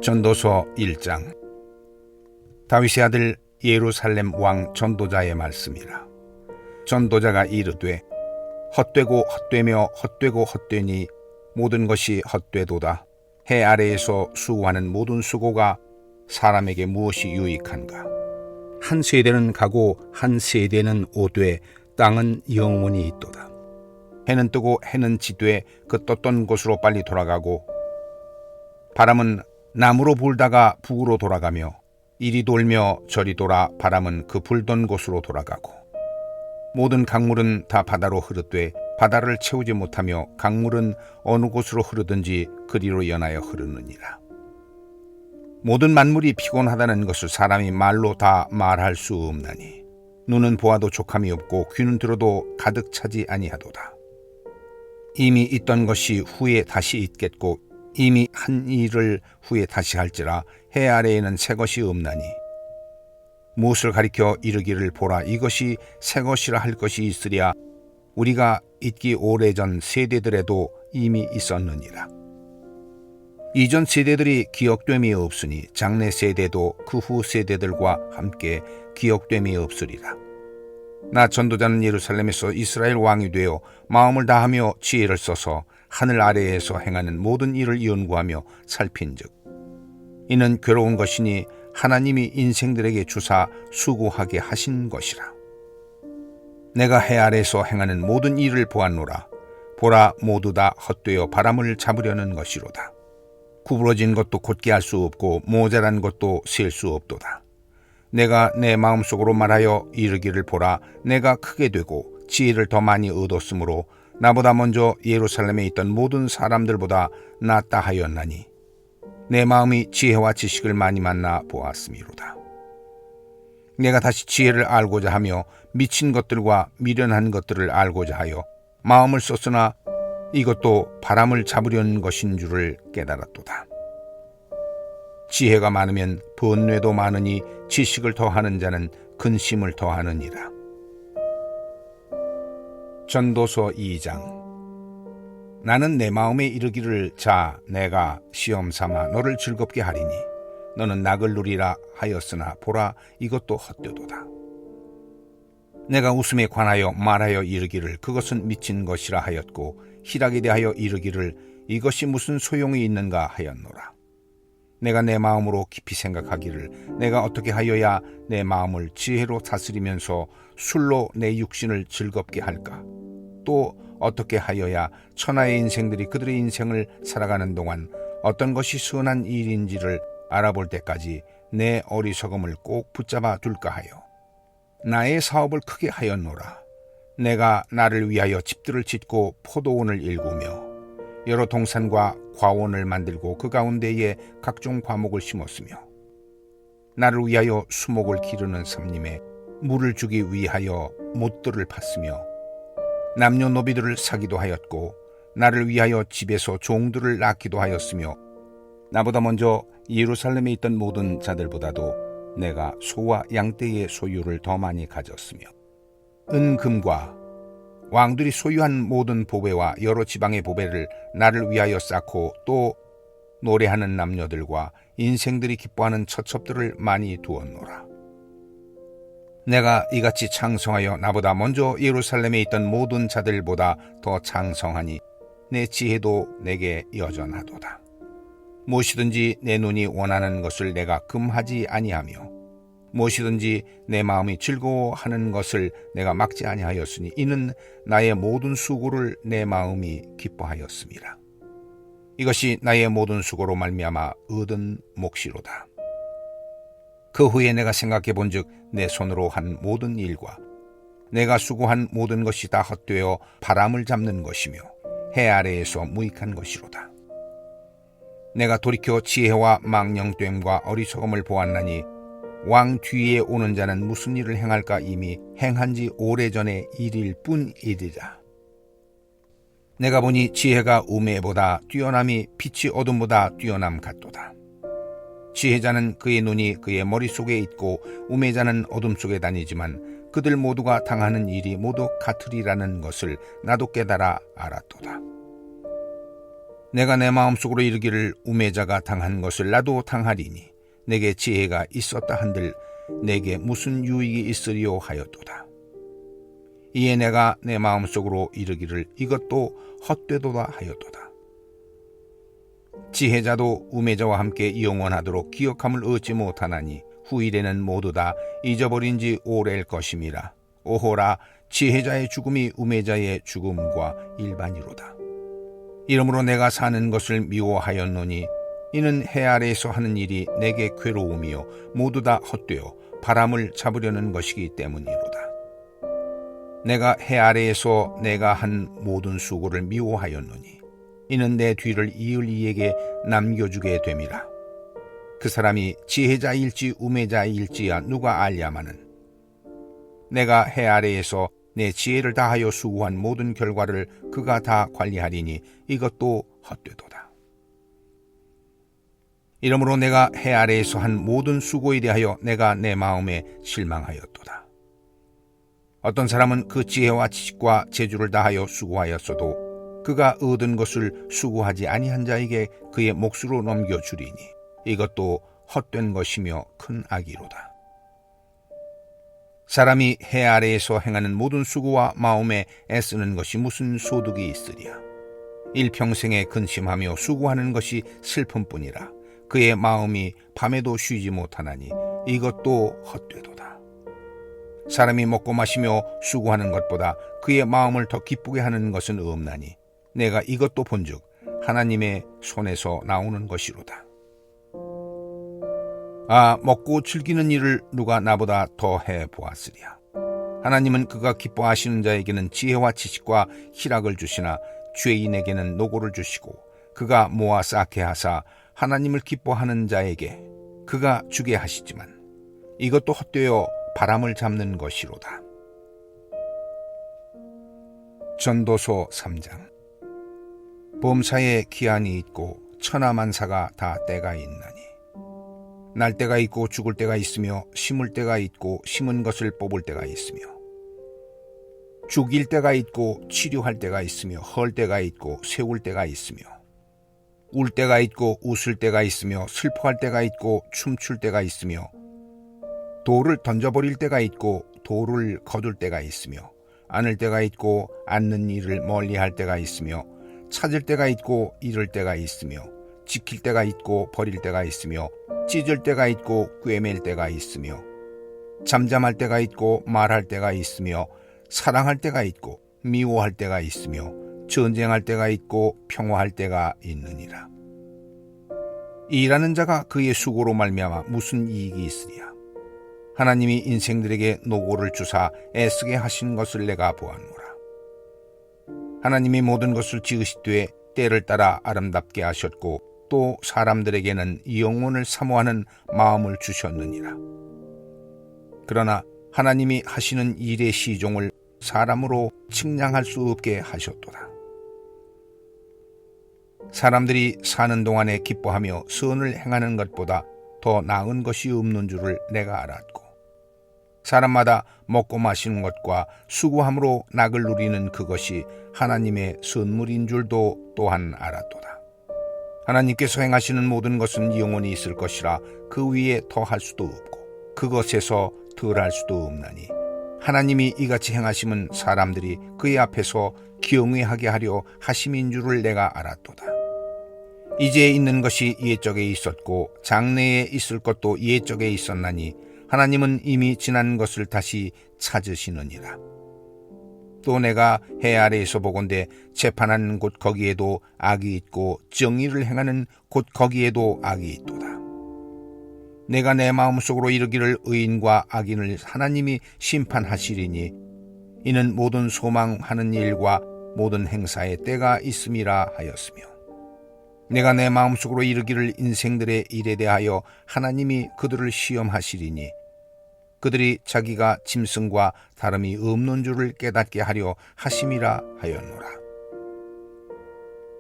전도서 1장. 다윗의 아들 예루살렘 왕 전도자의 말씀이라. 전도자가 이르되 헛되고 헛되며 헛되고 헛되니 모든 것이 헛되도다. 해 아래에서 수고하는 모든 수고가 사람에게 무엇이 유익한가. 한 세대는 가고 한 세대는 오되 땅은 영원히 있도다. 해는 뜨고 해는 지되 그 떴던 곳으로 빨리 돌아가고 바람은 남으로 불다가 북으로 돌아가며 이리 돌며 저리 돌아 바람은 그 불던 곳으로 돌아가고 모든 강물은 다 바다로 흐르되 바다를 채우지 못하며 강물은 어느 곳으로 흐르든지 그리로 연하여 흐르느니라. 모든 만물이 피곤하다는 것을 사람이 말로 다 말할 수 없나니 눈은 보아도 족함이 없고 귀는 들어도 가득 차지 아니하도다. 이미 있던 것이 후에 다시 있겠고 이미 한 일을 후에 다시 할지라. 해 아래에는 새 것이 없나니 무엇을 가리켜 이르기를 보라 이것이 새 것이라 할 것이 있으랴. 우리가 있기 오래전 세대들에도 이미 있었느니라. 이전 세대들이 기억됨이 없으니 장래 세대도 그 후 세대들과 함께 기억됨이 없으리라. 나 전도자는 예루살렘에서 이스라엘 왕이 되어 마음을 다하며 지혜를 써서 하늘 아래에서 행하는 모든 일을 연구하며 살핀즉 이는 괴로운 것이니 하나님이 인생들에게 주사 수고하게 하신 것이라. 내가 해 아래에서 행하는 모든 일을 보았노라. 보라 모두 다 헛되어 바람을 잡으려는 것이로다. 구부러진 것도 곧게 할 수 없고 모자란 것도 셀 수 없도다. 내가 내 마음속으로 말하여 이르기를 보라 내가 크게 되고 지혜를 더 많이 얻었으므로 나보다 먼저 예루살렘에 있던 모든 사람들보다 낫다 하였나니 내 마음이 지혜와 지식을 많이 만나 보았음이로다. 내가 다시 지혜를 알고자 하며 미친 것들과 미련한 것들을 알고자 하여 마음을 썼으나 이것도 바람을 잡으려는 것인 줄을 깨달았도다. 지혜가 많으면 번뇌도 많으니 지식을 더하는 자는 근심을 더하느니라. 전도서 2장. 나는 내 마음에 이르기를 자 내가 시험 삼아 너를 즐겁게 하리니 너는 낙을 누리라 하였으나 보라 이것도 헛되도다. 내가 웃음에 관하여 말하여 이르기를 그것은 미친 것이라 하였고 희락에 대하여 이르기를 이것이 무슨 소용이 있는가 하였노라. 내가 내 마음으로 깊이 생각하기를 내가 어떻게 하여야 내 마음을 지혜로 다스리면서 술로 내 육신을 즐겁게 할까. 또 어떻게 하여야 천하의 인생들이 그들의 인생을 살아가는 동안 어떤 것이 선한 일인지를 알아볼 때까지 내 어리석음을 꼭 붙잡아 둘까 하여 나의 사업을 크게 하였노라. 내가 나를 위하여 집들을 짓고 포도원을 일구며 여러 동산과 과원을 만들고 그 가운데에 각종 과목을 심었으며 나를 위하여 수목을 기르는 삼림에 물을 주기 위하여 못들을 팠으며 남녀노비들을 사기도 하였고 나를 위하여 집에서 종들을 낳기도 하였으며 나보다 먼저 예루살렘에 있던 모든 자들보다도 내가 소와 양떼의 소유를 더 많이 가졌으며 은금과 왕들이 소유한 모든 보배와 여러 지방의 보배를 나를 위하여 쌓고 또 노래하는 남녀들과 인생들이 기뻐하는 처첩들을 많이 두었노라. 내가 이같이 창성하여 나보다 먼저 예루살렘에 있던 모든 자들보다 더 창성하니 내 지혜도 내게 여전하도다. 무엇이든지 내 눈이 원하는 것을 내가 금하지 아니하며 무엇이든지 내 마음이 즐거워하는 것을 내가 막지 아니하였으니 이는 나의 모든 수고를 내 마음이 기뻐하였음이라. 이것이 나의 모든 수고로 말미암아 얻은 몫이로다. 그 후에 내가 생각해 본즉 내 손으로 한 모든 일과 내가 수고한 모든 것이 다 헛되어 바람을 잡는 것이며 해 아래에서 무익한 것이로다. 내가 돌이켜 지혜와 망령됨과 어리석음을 보았나니 왕 뒤에 오는 자는 무슨 일을 행할까 이미 행한 지 오래전의 일일 뿐이리라. 내가 보니 지혜가 우매보다 뛰어남이 빛이 어둠보다 뛰어남 같도다. 지혜자는 그의 눈이 그의 머릿속에 있고 우매자는 어둠 속에 다니지만 그들 모두가 당하는 일이 모두 같으리라는 것을 나도 깨달아 알았도다. 내가 내 마음속으로 이르기를 우매자가 당한 것을 나도 당하리니 내게 지혜가 있었다 한들 내게 무슨 유익이 있으리요 하였도다. 이에 내가 내 마음속으로 이르기를 이것도 헛되도다 하였도다. 지혜자도 우매자와 함께 영원하도록 기억함을 얻지 못하나니 후일에는 모두 다 잊어버린 지 오래일 것임이라. 오호라, 지혜자의 죽음이 우매자의 죽음과 일반이로다. 이러므로 내가 사는 것을 미워하였노니 이는 해 아래에서 하는 일이 내게 괴로움이요 모두 다 헛되어 바람을 잡으려는 것이기 때문이로다. 내가 해 아래에서 내가 한 모든 수고를 미워하였노니 이는 내 뒤를 이을 이에게 남겨주게 됨이라. 그 사람이 지혜자일지 우매자일지야 누가 알랴마는 내가 해 아래에서 내 지혜를 다하여 수고한 모든 결과를 그가 다 관리하리니 이것도 헛되도다. 이러므로 내가 해 아래에서 한 모든 수고에 대하여 내가 내 마음에 실망하였도다. 어떤 사람은 그 지혜와 지식과 재주를 다하여 수고하였어도 그가 얻은 것을 수고하지 아니한 자에게 그의 몫으로 넘겨주리니 이것도 헛된 것이며 큰 악이로다. 사람이 해 아래에서 행하는 모든 수고와 마음에 애쓰는 것이 무슨 소득이 있으랴. 일평생에 근심하며 수고하는 것이 슬픔뿐이라. 그의 마음이 밤에도 쉬지 못하나니 이것도 헛되도다. 사람이 먹고 마시며 수고하는 것보다 그의 마음을 더 기쁘게 하는 것은 없나니 내가 이것도 본즉 하나님의 손에서 나오는 것이로다. 먹고 즐기는 일을 누가 나보다 더 해보았으랴. 하나님은 그가 기뻐하시는 자에게는 지혜와 지식과 희락을 주시나 죄인에게는 노고를 주시고 그가 모아 쌓게 하사 하나님을 기뻐하는 자에게 그가 주게 하시지만 이것도 헛되어 바람을 잡는 것이로다. 전도서 3장. 범사에 기한이 있고 천하만사가 다 때가 있나니 날 때가 있고 죽을 때가 있으며 심을 때가 있고 심은 것을 뽑을 때가 있으며 죽일 때가 있고 치료할 때가 있으며 헐 때가 있고 세울 때가 있으며 울 때가 있고 웃을 때가 있으며 슬퍼할 때가 있고 춤출 때가 있으며 돌을 던져버릴 때가 있고 돌을 거둘 때가 있으며 안을 때가 있고 앉는 일을 멀리할 때가 있으며 찾을 때가 있고 잃을 때가 있으며 지킬 때가 있고 버릴 때가 있으며 찢을 때가 있고 꿰맬 때가 있으며 잠잠할 때가 있고 말할 때가 있으며 사랑할 때가 있고 미워할 때가 있으며 전쟁할 때가 있고 평화할 때가 있느니라. 일하는 자가 그의 수고로 말미암아 무슨 이익이 있으랴. 하나님이 인생들에게 노고를 주사 애쓰게 하신 것을 내가 보았노라. 하나님이 모든 것을 지으시되 때를 따라 아름답게 하셨고 또 사람들에게는 영혼을 사모하는 마음을 주셨느니라. 그러나 하나님이 하시는 일의 시종을 사람으로 측량할 수 없게 하셨도다. 사람들이 사는 동안에 기뻐하며 선을 행하는 것보다 더 나은 것이 없는 줄을 내가 알았고 사람마다 먹고 마시는 것과 수고함으로 낙을 누리는 그것이 하나님의 선물인 줄도 또한 알았도다. 하나님께서 행하시는 모든 것은 영원히 있을 것이라 그 위에 더할 수도 없고 그것에서 덜할 수도 없나니 하나님이 이같이 행하심은 사람들이 그의 앞에서 경외하게 하려 하심인 줄을 내가 알았도다. 이제 있는 것이 옛적에 있었고 장래에 있을 것도 옛적에 있었나니 하나님은 이미 지난 것을 다시 찾으시느니라. 또 내가 해 아래에서 보건대 재판하는 곳 거기에도 악이 있고 정의를 행하는 곳 거기에도 악이 있도다. 내가 내 마음속으로 이르기를 의인과 악인을 하나님이 심판하시리니 이는 모든 소망하는 일과 모든 행사에 때가 있음이라 하였으며 내가 내 마음속으로 이르기를 인생들의 일에 대하여 하나님이 그들을 시험하시리니 그들이 자기가 짐승과 다름이 없는 줄을 깨닫게 하려 하심이라 하였노라.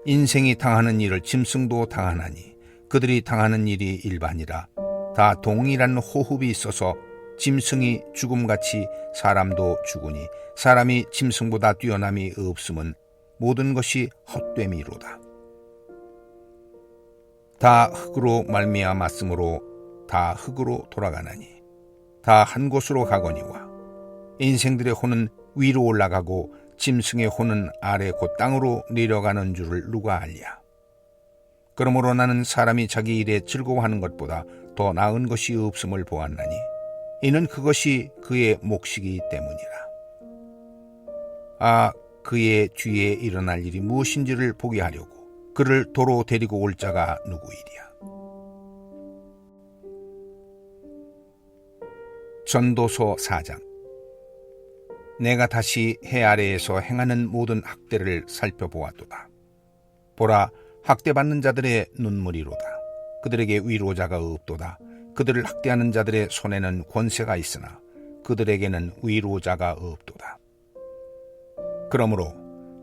인생이 당하는 일을 짐승도 당하나니 그들이 당하는 일이 일반이라. 다 동일한 호흡이 있어서 짐승이 죽음같이 사람도 죽으니 사람이 짐승보다 뛰어남이 없음은 모든 것이 헛됨이로다. 다 흙으로 말미암았으므로 다 흙으로 돌아가나니 다 한 곳으로 가거니와 인생들의 혼은 위로 올라가고 짐승의 혼은 아래 곧 땅으로 내려가는 줄을 누가 알랴. 그러므로 나는 사람이 자기 일에 즐거워하는 것보다 더 나은 것이 없음을 보았나니 이는 그것이 그의 몫이기 때문이라. 그의 뒤에 일어날 일이 무엇인지를 보게 하려고 그를 도로 데리고 올 자가 누구이랴. 전도서 4장. 내가 다시 해 아래에서 행하는 모든 학대를 살펴보았도다. 보라, 학대받는 자들의 눈물이로다. 그들에게 위로자가 없도다. 그들을 학대하는 자들의 손에는 권세가 있으나 그들에게는 위로자가 없도다. 그러므로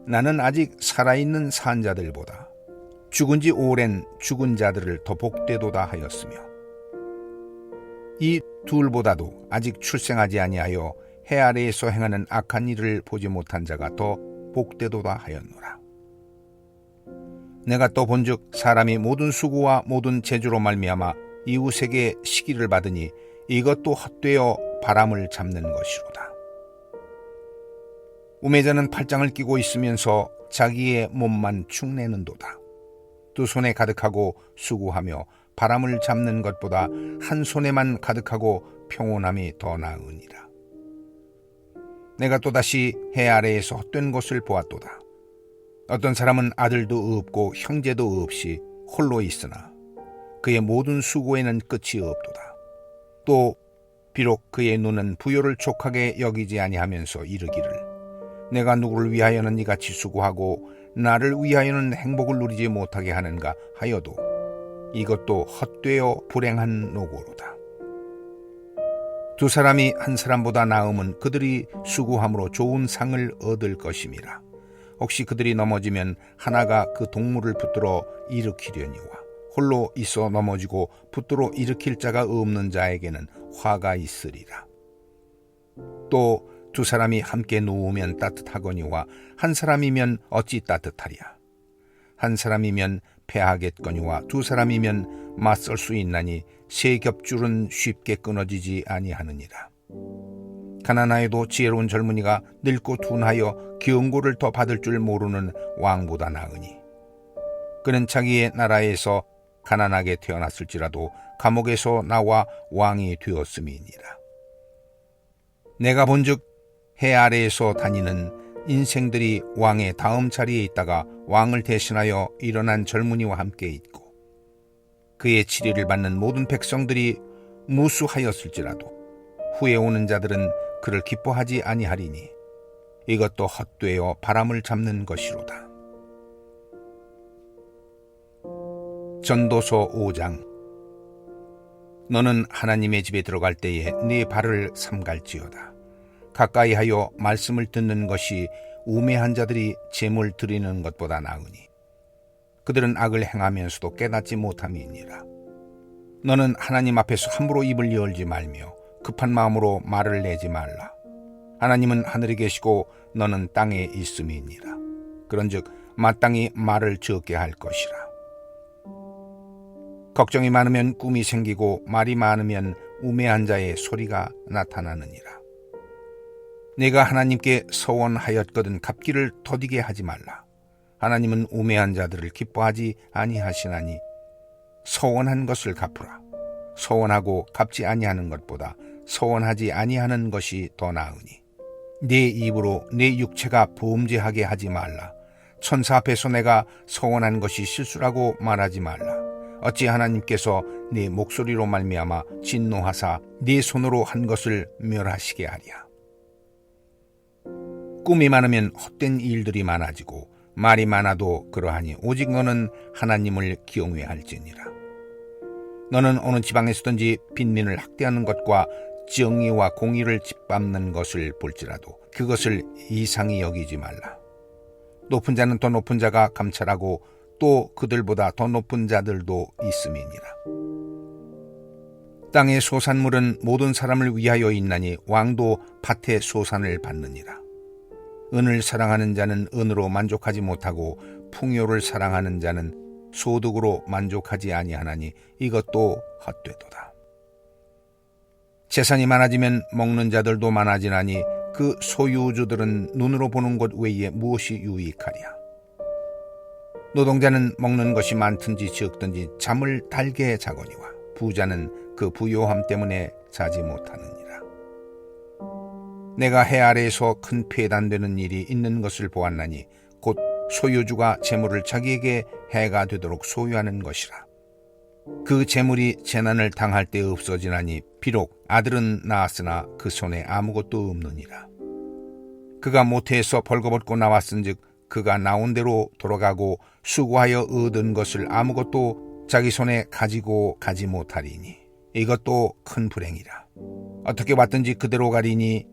나는 아직 살아있는 산자들보다 죽은 지 오랜 죽은 자들을 더 복되도다 하였으며 이 둘보다도 아직 출생하지 아니하여 해 아래에서 행하는 악한 일을 보지 못한 자가 더 복되도다 하였노라. 내가 또 본즉 사람이 모든 수고와 모든 재주로 말미암아 이웃에게 시기를 받으니 이것도 헛되어 바람을 잡는 것이로다. 우매자는 팔짱을 끼고 있으면서 자기의 몸만 축내는도다. 두 손에 가득하고 수고하며 바람을 잡는 것보다 한 손에만 가득하고 평온함이 더 나으니라. 내가 또다시 해 아래에서 헛된 것을 보았도다. 어떤 사람은 아들도 없고 형제도 없이 홀로 있으나 그의 모든 수고에는 끝이 없도다. 또 비록 그의 눈은 부요를 족하게 여기지 아니하면서 이르기를 내가 누구를 위하여는 이같이 수고하고 나를 위하여는 행복을 누리지 못하게 하는가 하여도 이것도 헛되어 불행한 노고로다. 두 사람이 한 사람보다 나음은 그들이 수고함으로 좋은 상을 얻을 것임이라. 혹시 그들이 넘어지면 하나가 그 동물을 붙들어 일으키려니와 홀로 있어 넘어지고 붙들어 일으킬 자가 없는 자에게는 화가 있으리라. 또 두 사람이 함께 누우면 따뜻하거니와 한 사람이면 어찌 따뜻하랴. 한 사람이면 패하겠거니와 두 사람이면 맞설 수 있나니 세 겹줄은 쉽게 끊어지지 아니하느니라. 가난하여도 지혜로운 젊은이가 늙고 둔하여 경고를 더 받을 줄 모르는 왕보다 나으니 그는 자기의 나라에서 가난하게 태어났을지라도 감옥에서 나와 왕이 되었음이니라. 내가 본즉 해 아래에서 다니는 인생들이 왕의 다음 자리에 있다가 왕을 대신하여 일어난 젊은이와 함께 있고 그의 치리를 받는 모든 백성들이 무수하였을지라도 후에 오는 자들은 그를 기뻐하지 아니하리니 이것도 헛되어 바람을 잡는 것이로다. 전도서 5장. 너는 하나님의 집에 들어갈 때에 네 발을 삼갈지어다. 가까이 하여 말씀을 듣는 것이 우매한 자들이 제물 드리는 것보다 나으니 그들은 악을 행하면서도 깨닫지 못함이니라. 너는 하나님 앞에서 함부로 입을 열지 말며 급한 마음으로 말을 내지 말라. 하나님은 하늘에 계시고 너는 땅에 있음이니라. 그런즉 마땅히 말을 적게 할 것이라. 걱정이 많으면 꿈이 생기고 말이 많으면 우매한 자의 소리가 나타나느니라. 내가 하나님께 서원하였거든 갚기를 더디게 하지 말라. 하나님은 우매한 자들을 기뻐하지 아니하시나니 서원한 것을 갚으라. 서원하고 갚지 아니하는 것보다 서원하지 아니하는 것이 더 나으니 네 입으로 네 육체가 범죄하게 하지 말라. 천사 앞에서 내가 서원한 것이 실수라고 말하지 말라. 어찌 하나님께서 네 목소리로 말미암아 진노하사 네 손으로 한 것을 멸하시게 하랴. 꿈이 많으면 헛된 일들이 많아지고 말이 많아도 그러하니 오직 너는 하나님을 경외할지니라. 너는 어느 지방에서든지 빈민을 학대하는 것과 정의와 공의를 짓밟는 것을 볼지라도 그것을 이상히 여기지 말라. 높은 자는 더 높은 자가 감찰하고 또 그들보다 더 높은 자들도 있음이니라. 땅의 소산물은 모든 사람을 위하여 있나니 왕도 밭의 소산을 받느니라. 은을 사랑하는 자는 은으로 만족하지 못하고 풍요를 사랑하는 자는 소득으로 만족하지 아니하나니 이것도 헛되도다. 재산이 많아지면 먹는 자들도 많아지나니 그 소유주들은 눈으로 보는 것 외에 무엇이 유익하랴. 노동자는 먹는 것이 많든지 적든지 잠을 달게 자거니와 부자는 그 부요함 때문에 자지 못하느니라. 내가 해 아래에서 큰 폐단되는 일이 있는 것을 보았나니 곧 소유주가 재물을 자기에게 해가 되도록 소유하는 것이라. 그 재물이 재난을 당할 때 없어지나니 비록 아들은 낳았으나 그 손에 아무것도 없느니라. 그가 모태에서 벌거벗고 나왔은즉 그가 나온 대로 돌아가고 수고하여 얻은 것을 아무것도 자기 손에 가지고 가지 못하리니 이것도 큰 불행이라. 어떻게 왔든지 그대로 가리니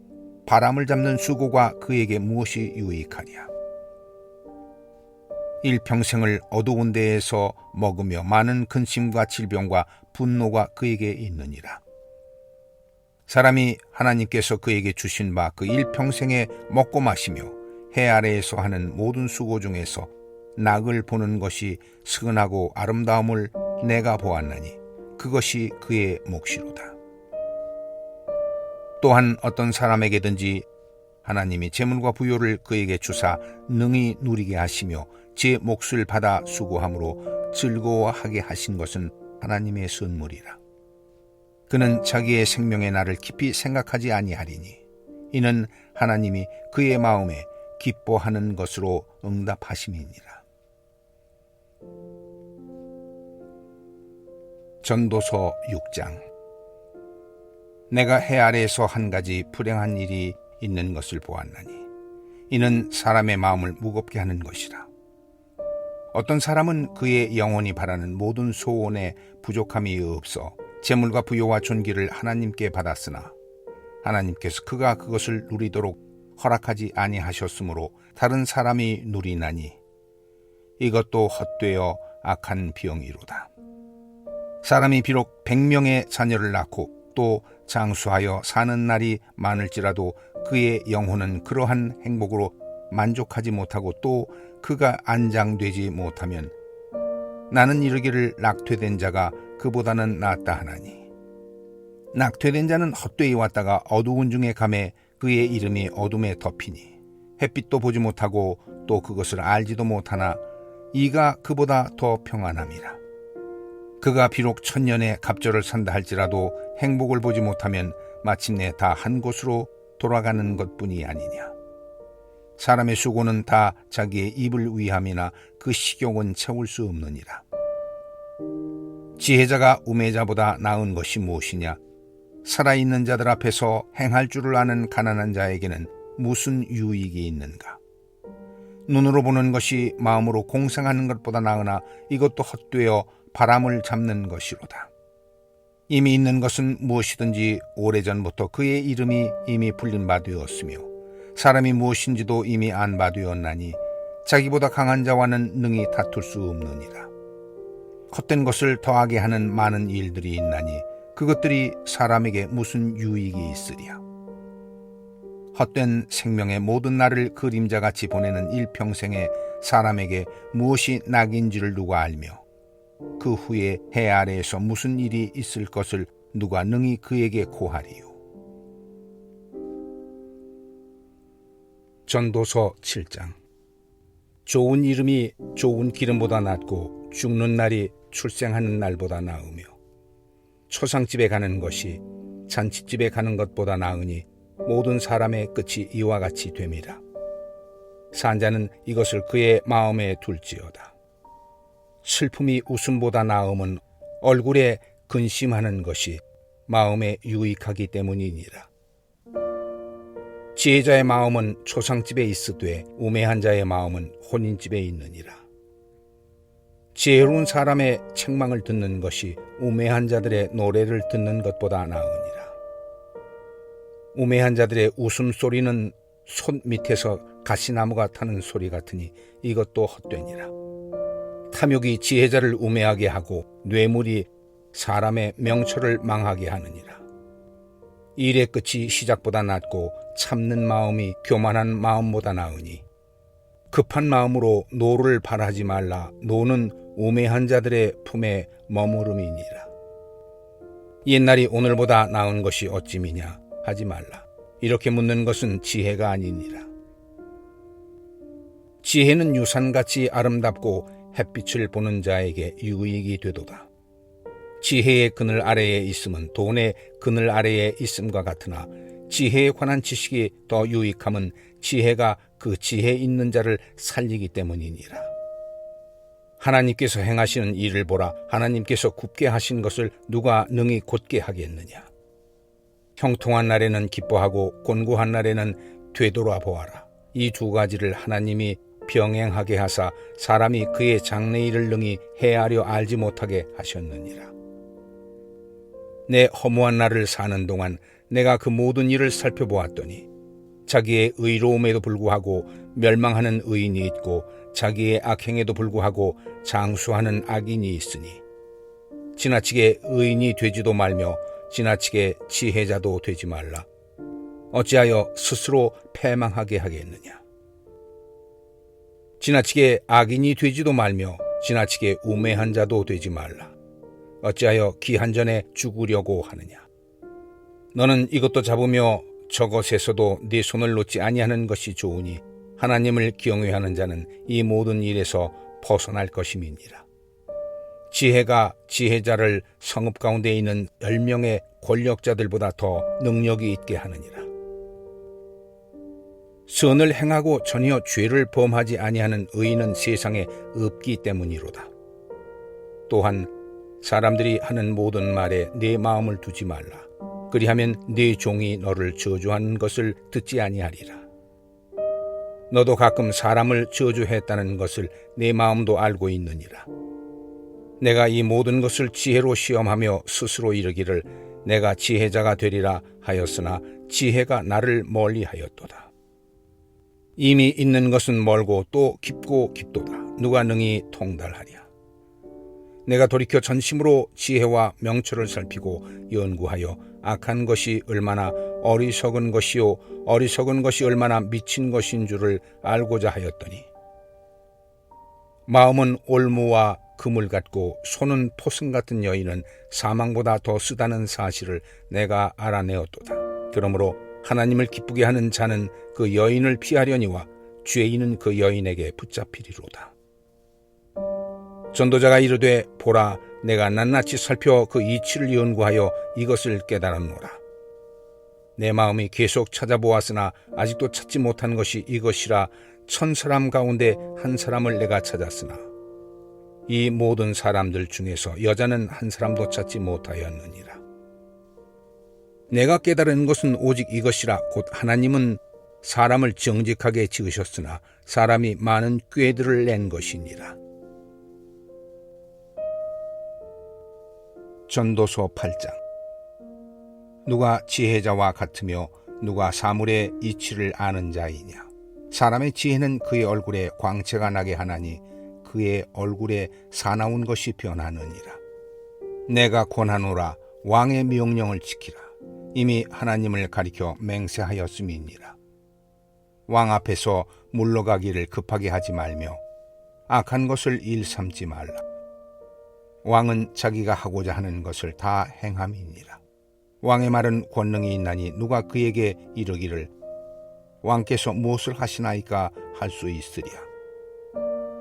바람을 잡는 수고가 그에게 무엇이 유익하랴. 일평생을 어두운 데에서 먹으며 많은 근심과 질병과 분노가 그에게 있느니라. 사람이 하나님께서 그에게 주신 바 그 일평생에 먹고 마시며 해 아래에서 하는 모든 수고 중에서 낙을 보는 것이 선하고 아름다움을 내가 보았나니 그것이 그의 몫이로다. 또한 어떤 사람에게든지 하나님이 재물과 부요를 그에게 주사 능히 누리게 하시며 제 몫을 받아 수고함으로 즐거워하게 하신 것은 하나님의 선물이라. 그는 자기의 생명의 날을 깊이 생각하지 아니하리니 이는 하나님이 그의 마음에 기뻐하는 것으로 응답하심이니라. 전도서 6장. 내가 해 아래에서 한 가지 불행한 일이 있는 것을 보았나니 이는 사람의 마음을 무겁게 하는 것이라. 어떤 사람은 그의 영혼이 바라는 모든 소원에 부족함이 없어 재물과 부요와 존귀를 하나님께 받았으나 하나님께서 그가 그것을 누리도록 허락하지 아니하셨으므로 다른 사람이 누리나니 이것도 헛되어 악한 병이로다. 사람이 비록 100명의 자녀를 낳고 또 장수하여 사는 날이 많을지라도 그의 영혼은 그러한 행복으로 만족하지 못하고 또 그가 안장되지 못하면 나는 이르기를 낙퇴된 자가 그보다는 낫다 하나니 낙퇴된 자는 헛되이 왔다가 어두운 중에 감에 그의 이름이 어둠에 덮이니 햇빛도 보지 못하고 또 그것을 알지도 못하나 이가 그보다 더 평안함이라. 그가 비록 천년의 갑절을 산다 할지라도 행복을 보지 못하면 마침내 다 한 곳으로 돌아가는 것뿐이 아니냐. 사람의 수고는 다 자기의 입을 위함이나 그 식욕은 채울 수 없느니라. 지혜자가 우매자보다 나은 것이 무엇이냐. 살아있는 자들 앞에서 행할 줄을 아는 가난한 자에게는 무슨 유익이 있는가. 눈으로 보는 것이 마음으로 공상하는 것보다 나으나 이것도 헛되어 바람을 잡는 것이로다. 이미 있는 것은 무엇이든지 오래전부터 그의 이름이 이미 불린 바 되었으며 사람이 무엇인지도 이미 안 바 되었나니 자기보다 강한 자와는 능히 다툴 수 없느니라. 헛된 것을 더하게 하는 많은 일들이 있나니 그것들이 사람에게 무슨 유익이 있으랴. 헛된 생명의 모든 날을 그림자같이 보내는 일평생에 사람에게 무엇이 낙인지를 누가 알며 그 후에 해 아래에서 무슨 일이 있을 것을 누가 능히 그에게 고하리요. 전도서 7장. 좋은 이름이 좋은 기름보다 낫고 죽는 날이 출생하는 날보다 나으며 초상집에 가는 것이 잔치집에 가는 것보다 나으니 모든 사람의 끝이 이와 같이 됨이라. 산자는 이것을 그의 마음에 둘지어다. 슬픔이 웃음보다 나음은 얼굴에 근심하는 것이 마음에 유익하기 때문이니라. 지혜자의 마음은 초상집에 있으되 우매한 자의 마음은 혼인집에 있느니라. 지혜로운 사람의 책망을 듣는 것이 우매한 자들의 노래를 듣는 것보다 나으니라. 우매한 자들의 웃음소리는 손 밑에서 가시나무가 타는 소리 같으니 이것도 헛되니라. 탐욕이 지혜자를 우매하게 하고 뇌물이 사람의 명철을 망하게 하느니라. 일의 끝이 시작보다 낫고 참는 마음이 교만한 마음보다 나으니 급한 마음으로 노를 발하지 말라. 노는 우매한 자들의 품에 머무름이니라. 옛날이 오늘보다 나은 것이 어찌미냐 하지 말라. 이렇게 묻는 것은 지혜가 아니니라. 지혜는 유산같이 아름답고 햇빛을 보는 자에게 유익이 되도다. 지혜의 그늘 아래에 있음은 돈의 그늘 아래에 있음과 같으나 지혜에 관한 지식이 더 유익함은 지혜가 그 지혜 있는 자를 살리기 때문이니라. 하나님께서 행하시는 일을 보라. 하나님께서 굽게 하신 것을 누가 능히 곧게 하겠느냐. 형통한 날에는 기뻐하고 곤고한 날에는 되돌아 보아라. 이 두 가지를 하나님이 병행하게 하사 사람이 그의 장래일을 능히 헤아려 알지 못하게 하셨느니라. 내 허무한 날을 사는 동안 내가 그 모든 일을 살펴보았더니 자기의 의로움에도 불구하고 멸망하는 의인이 있고 자기의 악행에도 불구하고 장수하는 악인이 있으니 지나치게 의인이 되지도 말며 지나치게 지혜자도 되지 말라. 어찌하여 스스로 패망하게 하겠느냐. 지나치게 악인이 되지도 말며 지나치게 우매한 자도 되지 말라. 어찌하여 기한전에 죽으려고 하느냐. 너는 이것도 잡으며 저것에서도 네 손을 놓지 아니하는 것이 좋으니 하나님을 경외하는 자는 이 모든 일에서 벗어날 것임이니라. 지혜가 지혜자를 성읍 가운데 있는 10명의 권력자들보다 더 능력이 있게 하느니라. 선을 행하고 전혀 죄를 범하지 아니하는 의인은 세상에 없기 때문이로다. 또한 사람들이 하는 모든 말에 네 마음을 두지 말라. 그리하면 네 종이 너를 저주하는 것을 듣지 아니하리라. 너도 가끔 사람을 저주했다는 것을 네 마음도 알고 있느니라. 내가 이 모든 것을 지혜로 시험하며 스스로 이르기를 내가 지혜자가 되리라 하였으나 지혜가 나를 멀리하였도다. 이미 있는 것은 멀고 또 깊고 깊도다. 누가 능히 통달하랴. 내가 돌이켜 전심으로 지혜와 명철을 살피고 연구하여 악한 것이 얼마나 어리석은 것이요 어리석은 것이 얼마나 미친 것인 줄을 알고자 하였더니 마음은 올무와 그물 같고 손은 포승 같은 여인은 사망보다 더 쓰다는 사실을 내가 알아내었도다. 그러므로 하나님을 기쁘게 하는 자는 그 여인을 피하려니와 죄인은 그 여인에게 붙잡히리로다. 전도자가 이르되 보라 내가 낱낱이 살펴 그 이치를 연구하여 이것을 깨달았노라. 내 마음이 계속 찾아보았으나 아직도 찾지 못한 것이 이것이라. 1000사람 가운데 한 사람을 내가 찾았으나 이 모든 사람들 중에서 여자는 한 사람도 찾지 못하였느니라. 내가 깨달은 것은 오직 이것이라. 곧 하나님은 사람을 정직하게 지으셨으나 사람이 많은 꾀들을 낸 것이니라. 전도서 8장. 누가 지혜자와 같으며 누가 사물의 이치를 아는 자이냐. 사람의 지혜는 그의 얼굴에 광채가 나게 하나니 그의 얼굴에 사나운 것이 변하느니라. 내가 권하노라. 왕의 명령을 지키라. 이미 하나님을 가리켜 맹세하였음이니라. 왕 앞에서 물러가기를 급하게 하지 말며 악한 것을 일삼지 말라. 왕은 자기가 하고자 하는 것을 다 행함이니라. 왕의 말은 권능이 있나니 누가 그에게 이르기를 왕께서 무엇을 하시나이까 할 수 있으랴.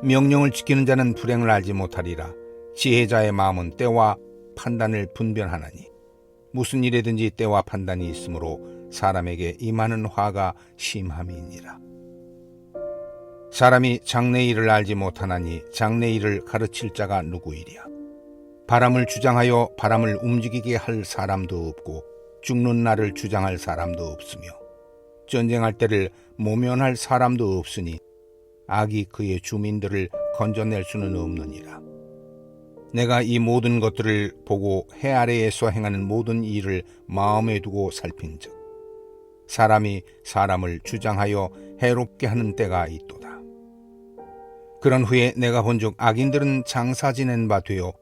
명령을 지키는 자는 불행을 알지 못하리라. 지혜자의 마음은 때와 판단을 분별하나니 무슨 일에든지 때와 판단이 있으므로 사람에게 임하는 화가 심함이니라. 사람이 장래일을 알지 못하나니 장래일을 가르칠 자가 누구이랴. 바람을 주장하여 바람을 움직이게 할 사람도 없고 죽는 날을 주장할 사람도 없으며 전쟁할 때를 모면할 사람도 없으니 악이 그의 주민들을 건져낼 수는 없느니라. 내가 이 모든 것들을 보고 해 아래에서 행하는 모든 일을 마음에 두고 살핀즉 사람이 사람을 주장하여 해롭게 하는 때가 있도다. 그런 후에 내가 본즉 악인들은 장사 지낸 바 되어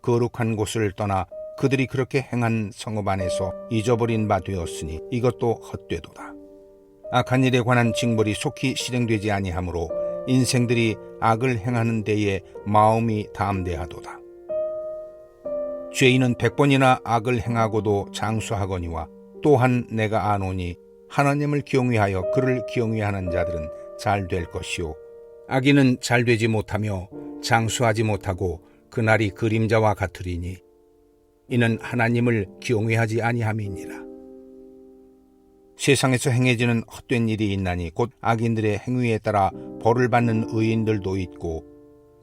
거룩한 곳을 떠나 그들이 그렇게 행한 성읍 안에서 잊어버린 바 되었으니 이것도 헛되도다. 악한 일에 관한 징벌이 속히 실행되지 아니하므로 인생들이 악을 행하는 데에 마음이 담대하도다. 죄인은 100번이나 악을 행하고도 장수하거니와 또한 내가 아노니 하나님을 경외하여 그를 경외하는 자들은 잘 될 것이요 악인은 잘 되지 못하며 장수하지 못하고 그날이 그림자와 같으리니 이는 하나님을 경외하지 아니함이니라. 세상에서 행해지는 헛된 일이 있나니 곧 악인들의 행위에 따라 벌을 받는 의인들도 있고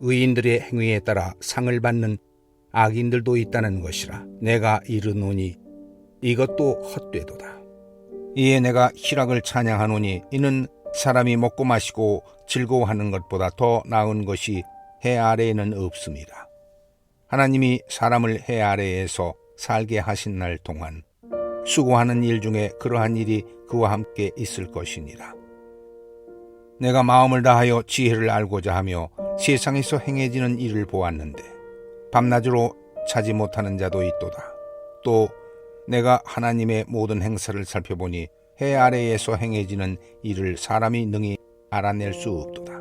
의인들의 행위에 따라 상을 받는 악인들도 있다는 것이라. 내가 이르노니 이것도 헛되도다. 이에 내가 희락을 찬양하노니 이는 사람이 먹고 마시고 즐거워하는 것보다 더 나은 것이 해 아래에는 없음이라. 하나님이 사람을 해 아래에서 살게 하신 날 동안 수고하는 일 중에 그러한 일이 그와 함께 있을 것이니라. 내가 마음을 다하여 지혜를 알고자 하며 세상에서 행해지는 일을 보았는데 밤낮으로 자지 못하는 자도 있도다. 또 내가 하나님의 모든 행사를 살펴보니 해 아래에서 행해지는 일을 사람이 능히 알아낼 수 없도다.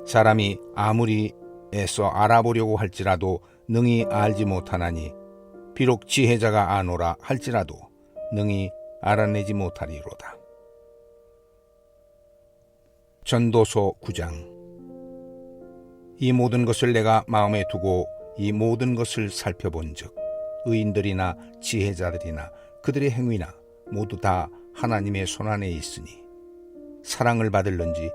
사람이 아무리 애써 알아보려고 할지라도 능히 알지 못하나니 비록 지혜자가 아노라 할지라도 능히 알아내지 못하리로다. 전도서 9장. 이 모든 것을 내가 마음에 두고 이 모든 것을 살펴본즉 의인들이나 지혜자들이나 그들의 행위나 모두 다 하나님의 손안에 있으니 사랑을 받을런지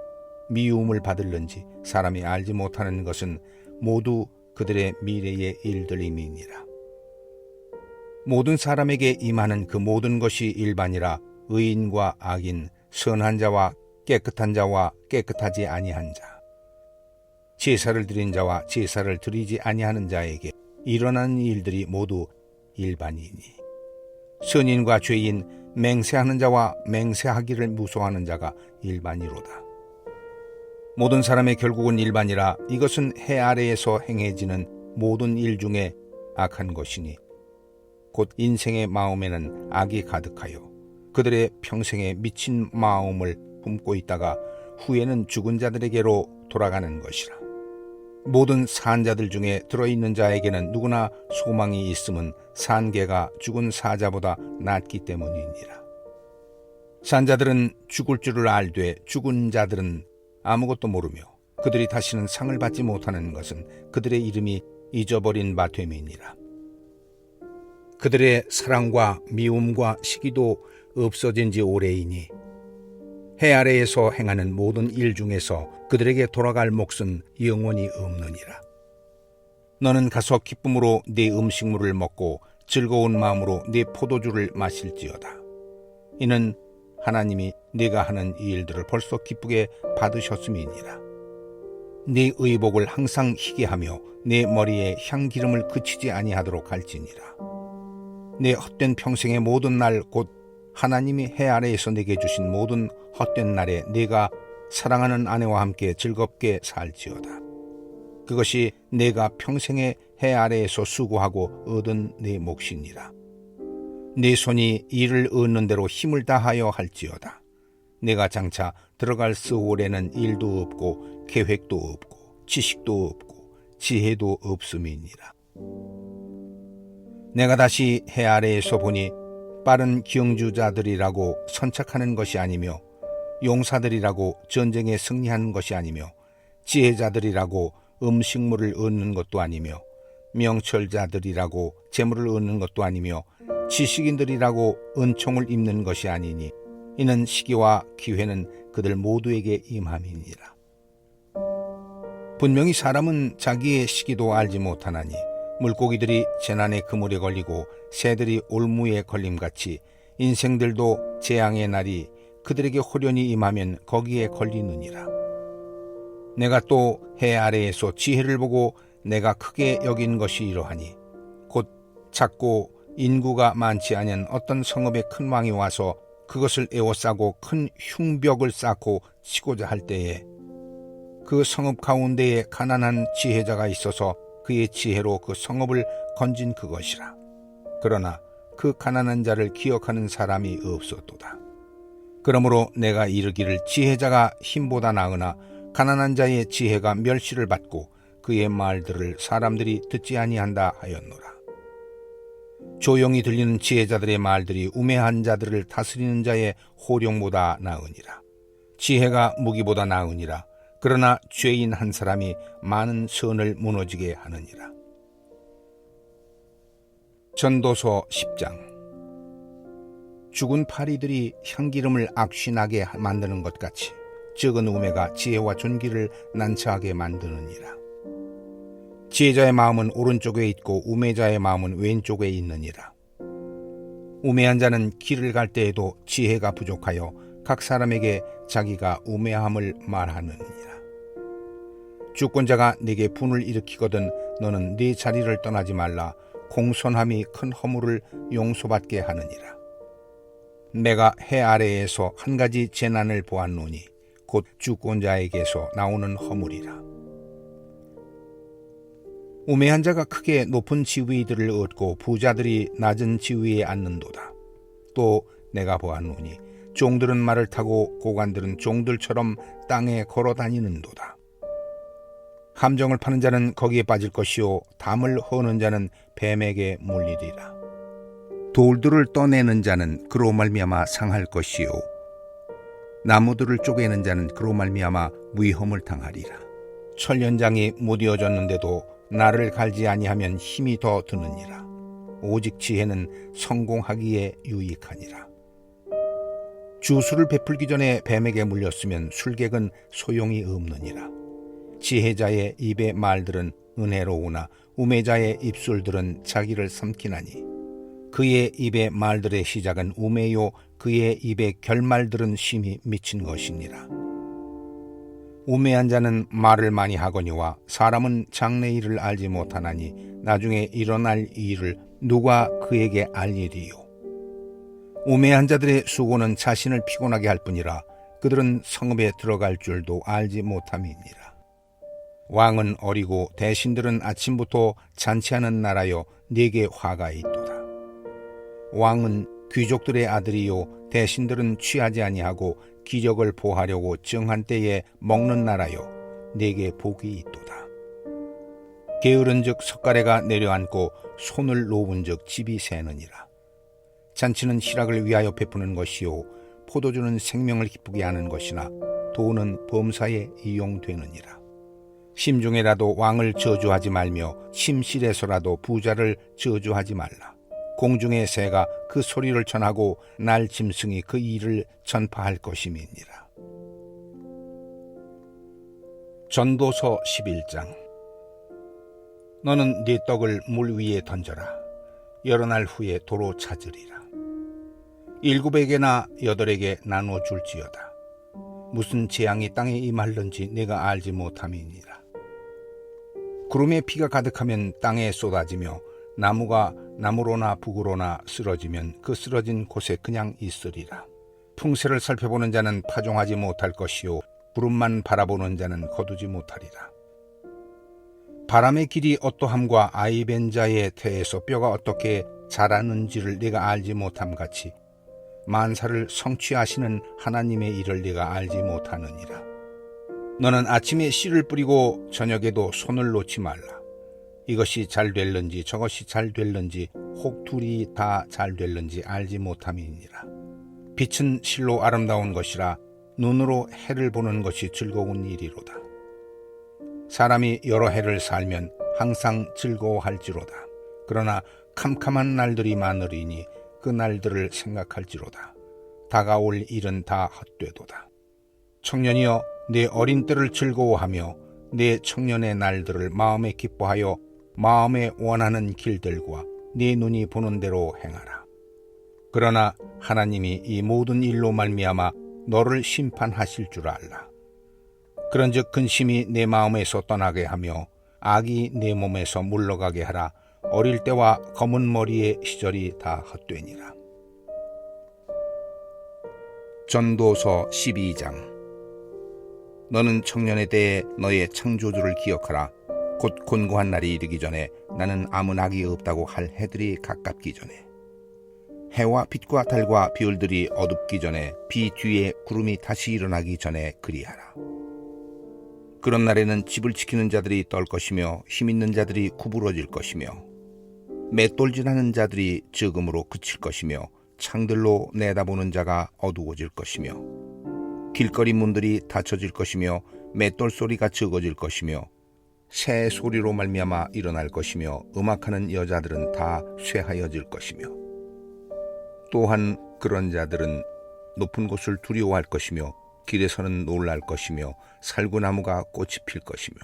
미움을 받을런지 사람이 알지 못하는 것은 모두 그들의 미래의 일들임이니라. 모든 사람에게 임하는 그 모든 것이 일반이라. 의인과 악인, 선한 자와 깨끗한 자와 깨끗하지 아니한 자, 제사를 드린 자와 제사를 드리지 아니하는 자에게 일어나는 일들이 모두 일반이니 선인과 죄인, 맹세하는 자와 맹세하기를 무서워하는 자가 일반이로다. 모든 사람의 결국은 일반이라. 이것은 해 아래에서 행해지는 모든 일 중에 악한 것이니 곧 인생의 마음에는 악이 가득하여 그들의 평생에 미친 마음을 품고 있다가 후에는 죽은 자들에게로 돌아가는 것이라. 모든 산 자들 중에 들어있는 자에게는 누구나 소망이 있음은 산개가 죽은 사자보다 낫기 때문이니라. 산자들은 죽을 줄을 알되 죽은 자들은 아무것도 모르며 그들이 다시는 상을 받지 못하는 것은 그들의 이름이 잊어버린 바 됨이니라. 그들의 사랑과 미움과 시기도 없어진 지 오래이니 해 아래에서 행하는 모든 일 중에서 그들에게 돌아갈 몫은 영원히 없느니라. 너는 가서 기쁨으로 네 음식물을 먹고 즐거운 마음으로 네 포도주를 마실지어다. 이는 하나님이 네가 하는 이 일들을 벌써 기쁘게 받으셨음이니라. 네 의복을 항상 희게 하며 네 머리에 향기름을 그치지 아니하도록 할지니라. 내 헛된 평생의 모든 날 곧 하나님이 해 아래에서 내게 주신 모든 헛된 날에 네가 사랑하는 아내와 함께 즐겁게 살지어다. 그것이 내가 평생의 해 아래에서 수고하고 얻은 내 몫이니라. 네 손이 이를 얻는 대로 힘을 다하여 할지어다. 내가 장차 들어갈 스올에는 일도 없고 계획도 없고 지식도 없고 지혜도 없음이니라. 내가 다시 해 아래에서 보니 빠른 경주자들이라고 선착하는 것이 아니며 용사들이라고 전쟁에 승리하는 것이 아니며 지혜자들이라고 음식물을 얻는 것도 아니며 명철자들이라고 재물을 얻는 것도 아니며 지식인들이라고 은총을 입는 것이 아니니 이는 시기와 기회는 그들 모두에게 임함이니라. 분명히 사람은 자기의 시기도 알지 못하나니 물고기들이 재난의 그물에 걸리고 새들이 올무에 걸림같이 인생들도 재앙의 날이 그들에게 호련히 임하면 거기에 걸리느니라. 내가 또 해 아래에서 지혜를 보고 내가 크게 여긴 것이 이러하니 곧 작고 인구가 많지 않은 어떤 성읍에 큰 왕이 와서 그것을 에워싸고 큰 흉벽을 쌓고 치고자 할 때에 그 성읍 가운데에 가난한 지혜자가 있어서 그의 지혜로 그 성읍을 건진 그것이라. 그러나 그 가난한 자를 기억하는 사람이 없었도다. 그러므로 내가 이르기를 지혜자가 힘보다 나으나 가난한 자의 지혜가 멸시를 받고 그의 말들을 사람들이 듣지 아니한다 하였노라. 조용히 들리는 지혜자들의 말들이 우매한 자들을 다스리는 자의 호령보다 나으니라. 지혜가 무기보다 나으니라. 그러나 죄인 한 사람이 많은 선을 무너지게 하느니라. 전도서 10장. 죽은 파리들이 향기름을 악취나게 만드는 것 같이 적은 우매가 지혜와 존귀를 난처하게 만드느니라. 지혜자의 마음은 오른쪽에 있고 우매자의 마음은 왼쪽에 있느니라. 우매한 자는 길을 갈 때에도 지혜가 부족하여 각 사람에게 자기가 우매함을 말하느니라. 주권자가 네게 분을 일으키거든 너는 네 자리를 떠나지 말라. 공손함이 큰 허물을 용서받게 하느니라. 내가 해 아래에서 한 가지 재난을 보았노니 곧 주권자에게서 나오는 허물이라. 우매한 자가 크게 높은 지위들을 얻고 부자들이 낮은 지위에 앉는도다. 또 내가 보았노니 종들은 말을 타고 고관들은 종들처럼 땅에 걸어 다니는도다. 함정을 파는 자는 거기에 빠질 것이요 담을 허는 자는 뱀에게 물리리라. 돌들을 떠내는 자는 그로 말미암아 상할 것이요 나무들을 쪼개는 자는 그로 말미암아 위험을 당하리라. 철연장이 무뎌졌는데도 나를 갈지 아니하면 힘이 더 드느니라. 오직 지혜는 성공하기에 유익하니라. 주술을 베풀기 전에 뱀에게 물렸으면 술객은 소용이 없느니라. 지혜자의 입의 말들은 은혜로우나 우매자의 입술들은 자기를 삼키나니 그의 입의 말들의 시작은 우매요 그의 입의 결말들은 심히 미친 것이니라. 우매한 자는 말을 많이 하거니와 사람은 장래일을 알지 못하나니 나중에 일어날 일을 누가 그에게 알리리요. 우매한 자들의 수고는 자신을 피곤하게 할 뿐이라 그들은 성읍에 들어갈 줄도 알지 못함이니라. 왕은 어리고 대신들은 아침부터 잔치하는 나라여 네게 화가 있도다. 왕은 귀족들의 아들이요 대신들은 취하지 아니하고 기적을 보하려고 정한 때에 먹는 나라여 네게 복이 있도다. 게으른즉 석가래가 내려앉고 손을 놓은즉 집이 새느니라. 잔치는 희락을 위하여 베푸는 것이요 포도주는 생명을 기쁘게 하는 것이나 돈은 범사에 이용되느니라. 심중에라도 왕을 저주하지 말며 침실에서라도 부자를 저주하지 말라. 공중의 새가 그 소리를 전하고 날 짐승이 그 일을 전파할 것임이니라. 전도서 11장. 너는 네 떡을 물 위에 던져라. 여러 날 후에 도로 찾으리라. 7에게나 8에게 나누어 줄지어다. 무슨 재앙이 땅에 임할는지 내가 알지 못함이니라. 구름에 비가 가득하면 땅에 쏟아지며 나무가 나무로나 북으로나 쓰러지면 그 쓰러진 곳에 그냥 있으리라. 풍세를 살펴보는 자는 파종하지 못할 것이요 구름만 바라보는 자는 거두지 못하리라. 바람의 길이 어떠함과 아이벤 자의 태에서 뼈가 어떻게 자라는지를 네가 알지 못함 같이 만사를 성취하시는 하나님의 일을 네가 알지 못하느니라. 너는 아침에 씨를 뿌리고 저녁에도 손을 놓지 말라. 이것이 잘 될는지 저것이 잘 될는지 혹 둘이 다 잘 될는지 알지 못함이니라. 빛은 실로 아름다운 것이라 눈으로 해를 보는 것이 즐거운 일이로다. 사람이 여러 해를 살면 항상 즐거워할지로다. 그러나 캄캄한 날들이 많으리니 그 날들을 생각할지로다. 다가올 일은 다 헛되도다. 청년이여 내 어린 때를 즐거워하며 내 청년의 날들을 마음에 기뻐하여 마음에 원하는 길들과 네 눈이 보는 대로 행하라. 그러나 하나님이 이 모든 일로 말미암아 너를 심판하실 줄 알라. 그런즉 근심이 내 마음에서 떠나게 하며 악이 내 몸에서 물러가게 하라. 어릴 때와 검은 머리의 시절이 다 헛되니라. 전도서 12장. 너는 청년의 때에 너의 창조주를 기억하라. 곧 곤고한 날이 이르기 전에 나는 아무 낙이 없다고 할 해들이 가깝기 전에 해와 빛과 달과 별들이 어둡기 전에 비 뒤에 구름이 다시 일어나기 전에 그리하라. 그런 날에는 집을 지키는 자들이 떨 것이며 힘 있는 자들이 구부러질 것이며 맷돌질하는 자들이 적음으로 그칠 것이며 창들로 내다보는 자가 어두워질 것이며 길거리 문들이 닫혀질 것이며 맷돌 소리가 적어질 것이며 새 소리로 말미암아 일어날 것이며 음악하는 여자들은 다 쇠하여질 것이며 또한 그런 자들은 높은 곳을 두려워할 것이며 길에서는 놀랄 것이며 살구나무가 꽃이 필 것이며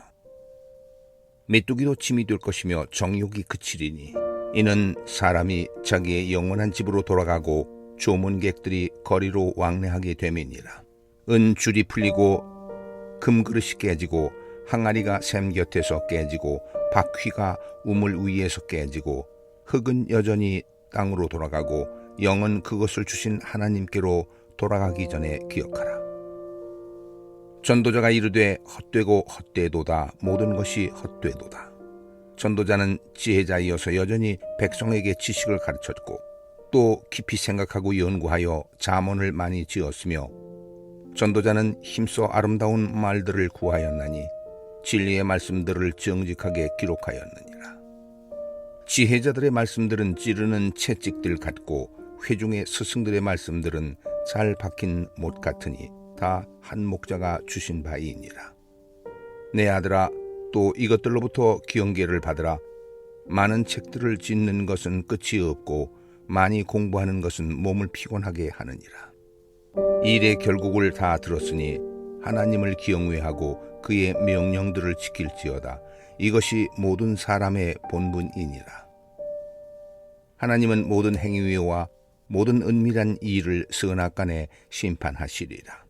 메뚜기도 짐이 될 것이며 정욕이 그치리니 이는 사람이 자기의 영원한 집으로 돌아가고 조문객들이 거리로 왕래하게 됨이니라. 은줄이 풀리고 금그릇이 깨지고 항아리가 샘 곁에서 깨지고 바퀴가 우물 위에서 깨지고 흙은 여전히 땅으로 돌아가고 영은 그것을 주신 하나님께로 돌아가기 전에 기억하라. 전도자가 이르되 헛되고 헛되도다. 모든 것이 헛되도다. 전도자는 지혜자이어서 여전히 백성에게 지식을 가르쳤고 또 깊이 생각하고 연구하여 잠언을 많이 지었으며 전도자는 힘써 아름다운 말들을 구하였나니 진리의 말씀들을 정직하게 기록하였느니라. 지혜자들의 말씀들은 찌르는 채찍들 같고 회중의 스승들의 말씀들은 잘 박힌 못 같으니 다 한 목자가 주신 바이니라. 내 아들아, 또 이것들로부터 기억계를 받으라. 많은 책들을 짓는 것은 끝이 없고 많이 공부하는 것은 몸을 피곤하게 하느니라. 일의 결국을 다 들었으니 하나님을 경외하고 그의 명령들을 지킬지어다. 이것이 모든 사람의 본분이니라. 하나님은 모든 행위와 모든 은밀한 일을 선악간에 심판하시리라.